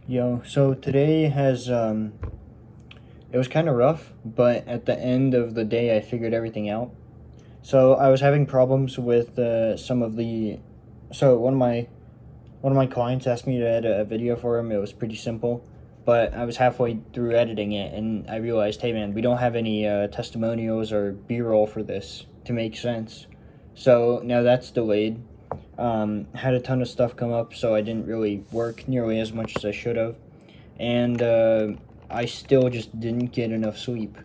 Yo, so today it was kind of rough, but at the end of the day I figured everything out. So I was having problems with some of the so one of my clients asked me to edit a video for him. It was pretty simple, but I was halfway through editing it and I realized, hey man, we don't have any testimonials or B-roll for this to make sense. So now that's delayed. Had a ton of stuff come up, so I didn't really work nearly as much as I should have, and I still just didn't get enough sleep.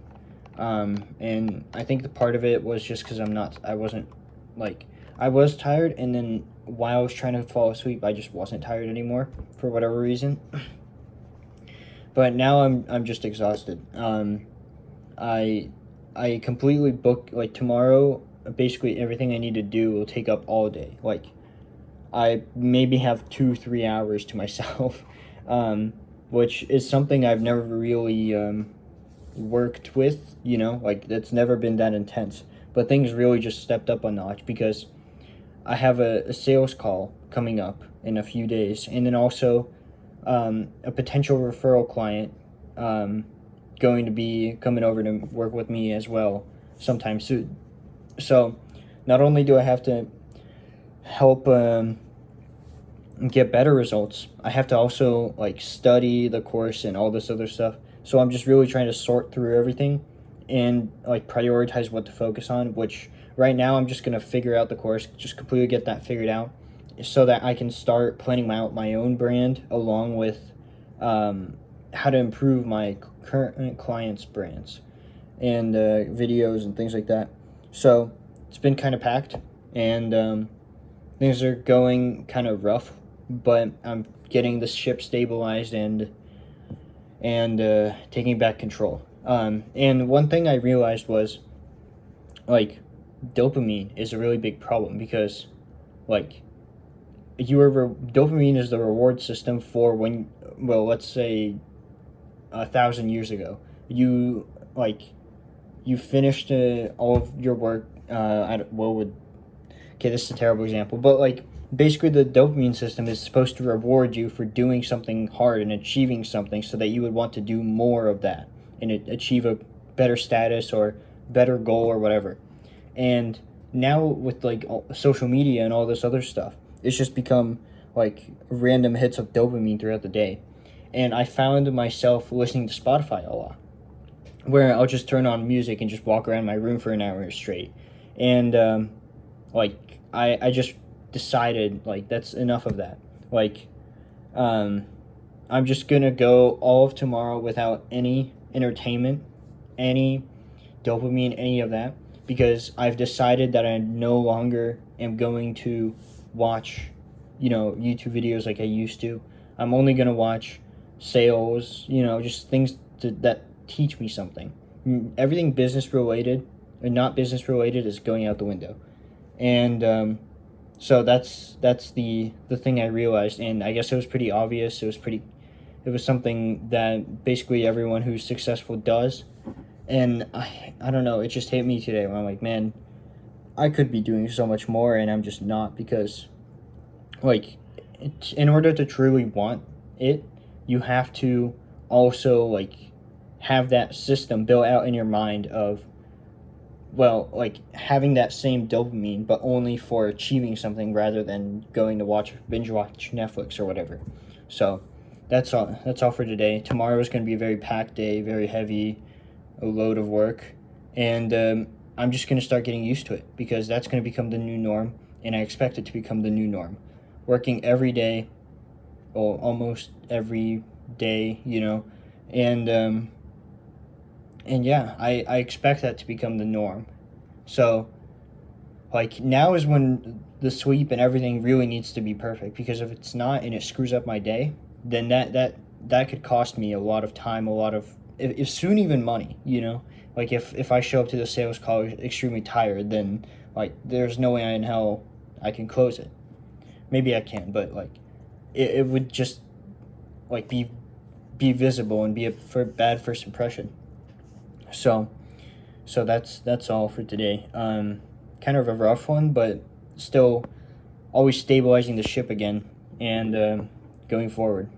And I think the part of it was just because I wasn't like, I was tired, and then while I was trying to fall asleep, I just wasn't tired anymore for whatever reason. But now I'm just exhausted. I I completely booked, like, tomorrow. Basically everything I need to do will take up all day. Like, I maybe have 2-3 hours to myself, which is something I've never really worked with. Like, that's never been that intense. But things really just stepped up a notch because I have a sales call coming up in a few days, and then also a potential referral client going to be coming over to work with me as well sometime soon. So not only do I have to help get better results, I have to also, like, study the course and all this other stuff. So I'm just really trying to sort through everything and, like, prioritize what to focus on, which right now I'm just going to figure out the course, just completely get that figured out so that I can start planning out my own brand along with how to improve my current clients' brands and videos and things like that. So it's been kind of packed, and things are going kind of rough, but I'm getting the ship stabilized and taking back control. And one thing I realized was, like, dopamine is a really big problem because, like, dopamine is the reward system for when, well, let's say 1,000 years ago, you like you finished all of your work. Okay, this is a terrible example, but, like, basically the dopamine system is supposed to reward you for doing something hard and achieving something so that you would want to do more of that and achieve a better status or better goal or whatever. And now with, like, social media and all this other stuff, it's just become like random hits of dopamine throughout the day. And I found myself listening to Spotify a lot, where I'll just turn on music and just walk around my room for an hour straight. And like, I just decided, like, that's enough of that. Like, I'm just gonna go all of tomorrow without any entertainment, any dopamine, any of that, because I've decided that I no longer am going to watch, YouTube videos like I used to. I'm only gonna watch sales, just things that teach me something. Everything business related and not business related is going out the window. And so that's the thing I realized, and I guess it was pretty obvious. It was something that basically everyone who's successful does. And I don't know, it just hit me today when I'm like, man, I could be doing so much more, and I'm just not, because, like, in order to truly want it, you have to also, like, have that system built out in your mind of, well, like, having that same dopamine, but only for achieving something rather than going to binge watch Netflix or whatever. So that's all for today. Tomorrow is going to be a very packed day, very heavy, a load of work, and I'm just going to start getting used to it, because that's going to become the new norm, and I expect it to become the new norm. Working every day, or almost every day, and yeah, I expect that to become the norm. So, like, now is when the sleep and everything really needs to be perfect, because if it's not and it screws up my day, then that could cost me a lot of time, a lot of, if soon, even money. Like, if I show up to the sales call extremely tired, then, like, there's no way in hell I can close it. Maybe I can, but, like, it would just, like, be visible and be a bad first impression. So that's all for today. Kind of a rough one, but still always stabilizing the ship again and going forward.